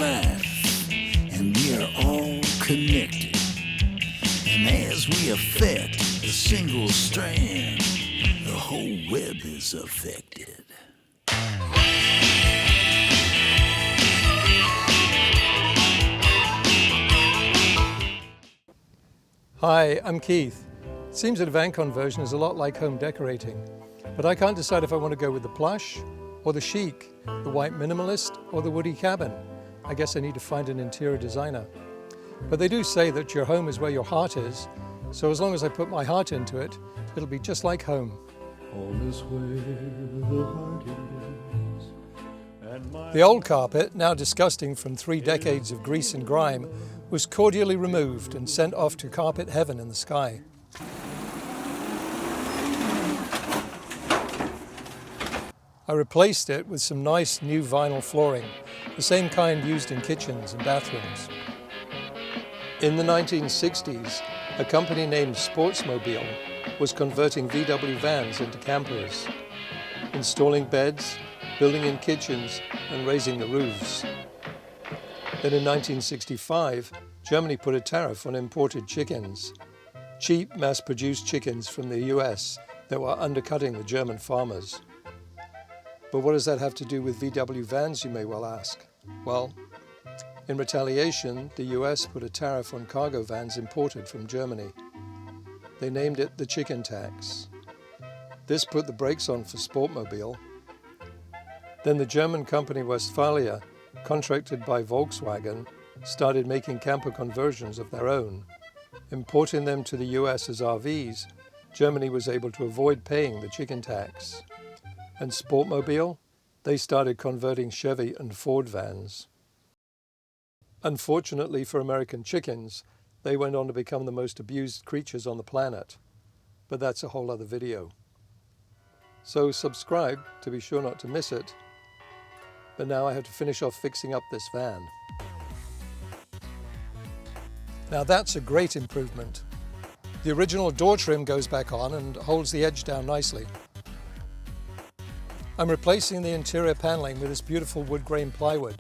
life, and we are all connected. And as we affect a single strand, the whole web is affected. Hi, I'm Keith. It seems that a van conversion is a lot like home decorating, but I can't decide if I want to go with the plush or the chic, the white minimalist or the woody cabin. I guess I need to find an interior designer. But they do say that your home is where your heart is, so as long as I put my heart into it, it'll be just like home. Home is where the heart is. The old carpet, now disgusting from 3 decades of grease and grime, was cordially removed and sent off to carpet heaven in the sky. I replaced it with some nice new vinyl flooring, the same kind used in kitchens and bathrooms. In the 1960s, a company named Sportsmobile was converting VW vans into campers, installing beds, building in kitchens, and raising the roofs. Then in 1965, Germany put a tariff on imported chickens, cheap mass-produced chickens from the US that were undercutting the German farmers. But what does that have to do with VW vans, you may well ask? Well, in retaliation, the US put a tariff on cargo vans imported from Germany. They named it the chicken tax. This put the brakes on for Sportmobile. Then the German company Westphalia, contracted by Volkswagen, started making camper conversions of their own. Importing them to the US as RVs, Germany was able to avoid paying the chicken tax. And Sportmobile, they started converting Chevy and Ford vans. Unfortunately for American chickens, they went on to become the most abused creatures on the planet. But that's a whole other video. So subscribe to be sure not to miss it. But now I have to finish off fixing up this van. Now that's a great improvement. The original door trim goes back on and holds the edge down nicely. I'm replacing the interior paneling with this beautiful wood grain plywood.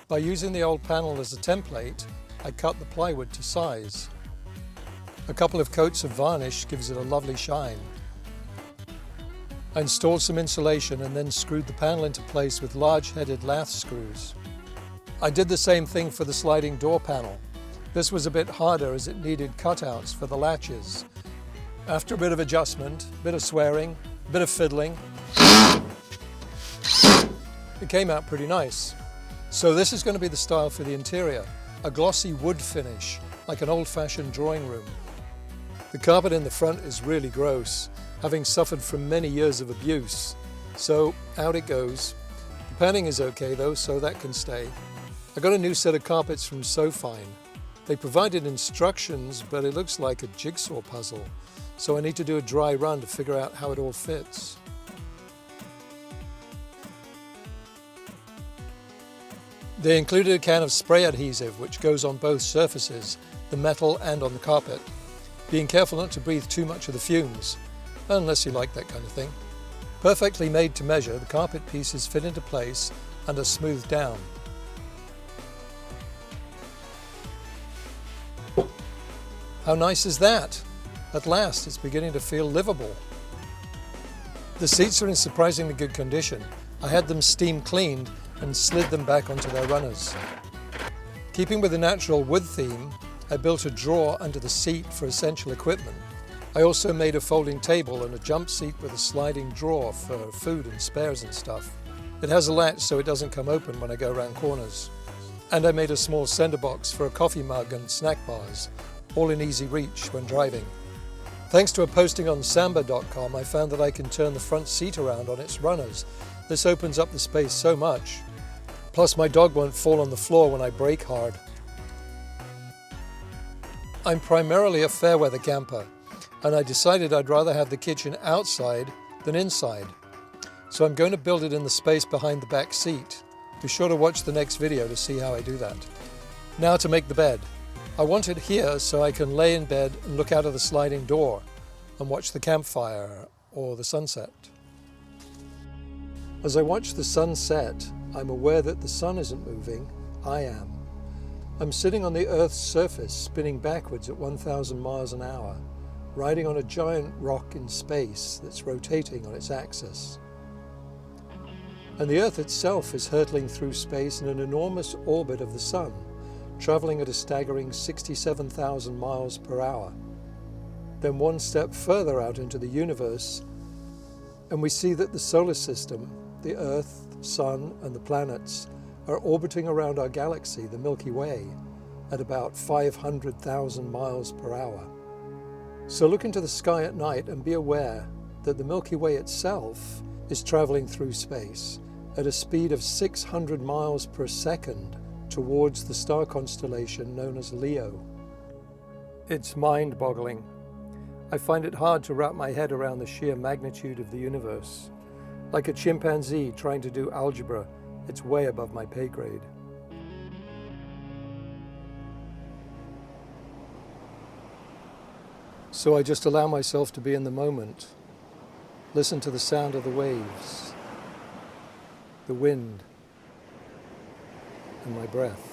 By using the old panel as a template, I cut the plywood to size. A couple of coats of varnish gives it a lovely shine. I installed some insulation and then screwed the panel into place with large-headed lath screws. I did the same thing for the sliding door panel. This was a bit harder as it needed cutouts for the latches. After a bit of adjustment, a bit of swearing, a bit of fiddling, it came out pretty nice. So this is going to be the style for the interior, a glossy wood finish, like an old-fashioned drawing room. The carpet in the front is really gross, having suffered from many years of abuse. So out it goes. The padding is okay though, so that can stay. I got a new set of carpets from SoFine. They provided instructions, but it looks like a jigsaw puzzle. So I need to do a dry run to figure out how it all fits. They included a can of spray adhesive which goes on both surfaces, the metal and on the carpet, being careful not to breathe too much of the fumes, unless you like that kind of thing. Perfectly made to measure, the carpet pieces fit into place and are smoothed down. How nice is that? At last, it's beginning to feel livable. The seats are in surprisingly good condition. I had them steam cleaned and slid them back onto their runners. Keeping with the natural wood theme, I built a drawer under the seat for essential equipment. I also made a folding table and a jump seat with a sliding drawer for food and spares and stuff. It has a latch so it doesn't come open when I go around corners. And I made a small center box for a coffee mug and snack bars, all in easy reach when driving. Thanks to a posting on Samba.com, I found that I can turn the front seat around on its runners. This opens up the space so much. Plus my dog won't fall on the floor when I brake hard. I'm primarily a fair weather camper, and I decided I'd rather have the kitchen outside than inside. So I'm going to build it in the space behind the back seat. Be sure to watch the next video to see how I do that. Now to make the bed. I want it here so I can lay in bed and look out of the sliding door and watch the campfire or the sunset. As I watch the sunset, I'm aware that the sun isn't moving, I am. I'm sitting on the Earth's surface, spinning backwards at 1,000 miles an hour, riding on a giant rock in space that's rotating on its axis. And the Earth itself is hurtling through space in an enormous orbit of the Sun, traveling at a staggering 67,000 miles per hour. Then one step further out into the universe, and we see that the solar system, the Earth, Sun, and the planets are orbiting around our galaxy, the Milky Way, at about 500,000 miles per hour. So look into the sky at night and be aware that the Milky Way itself is traveling through space at a speed of 600 miles per second towards the star constellation known as Leo. It's mind-boggling. I find it hard to wrap my head around the sheer magnitude of the universe. Like a chimpanzee trying to do algebra, it's way above my pay grade. So I just allow myself to be in the moment, listen to the sound of the waves, the wind, and my breath.